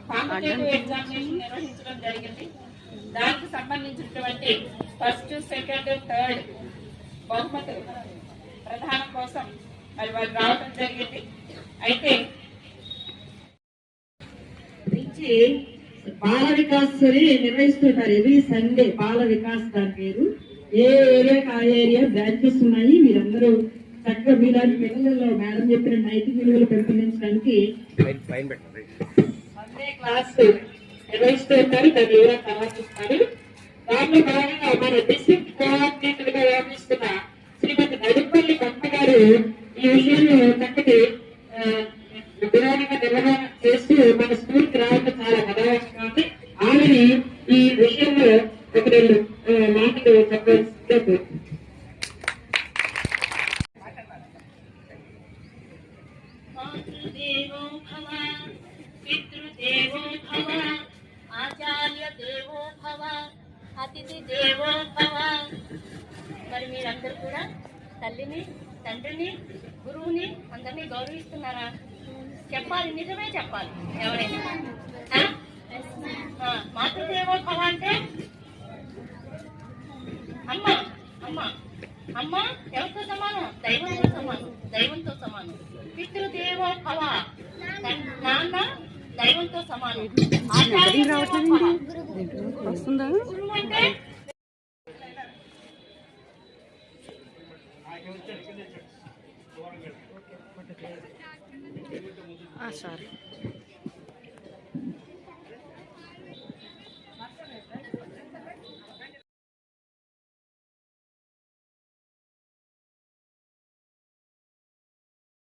Competitive examination నిర్వహించడం జరిగింది. దానికి సంబంధించినటువంటి ఫస్ట్, సెకండ్, థర్డ్ బహుమతులు ప్రధానం కోసం మరి వాళ్ళు రావడం జరిగింది. అయితే నుంచి బాల వికాస్ నిర్వహిస్తుంటారు ఎవ్రీ సండే. బాల వికాస్ దాని పేరు. ఏ ఏరియాకి ఆ ఏరియా బ్రాంచెస్ ఉన్నాయి. మీరందరూ చక్కగా మీలాంటి పిల్లలలో మేడం చెప్పిన నైతిక విలువలు పెంపొందించడానికి సండే క్లాస్ నిర్వహిస్తూ ఉంటారు. దాని వివరాలు తర్వాత ఇస్తారు. దాంట్లో భాగంగా మన డిస్ట్రిక్ట్ కోఆర్డినేటర్ గా వ్యవహరిస్తున్న శ్రీమతి నడిపల్లి బొమ్మ గారు ఈ విషయంలో చక్కటి నిర్వహణ చేస్తూ మన స్కూల్ కి రావడం చాలా గర్వకారణం ఉంది. ఆమెని ఈ విషయంలో ఒక రెండు మాటలు చెప్పాల్సిందే. మాతృదేవో భవ, పితృదేవో భవ, ఆచార్య దేవో భవ, అతిథి దేవో భవ. మరి మీరందరూ కూడా తల్లిని, తండ్రిని, గురువుని అందరినీ గౌరవిస్తున్నారా? చెప్పాలి, నిజమే చెప్పాలి. ఎవరైనా మాతృదేవో భవ అంటే అమ్మ. అమ్మ అమ్మ ఎవరితో సమానం? దైవంతో సమానం. దైవంతో సమానం. పితృదేవో భవ, నాన్న దైవంతో సమానం. గురువు అంటే సారీ.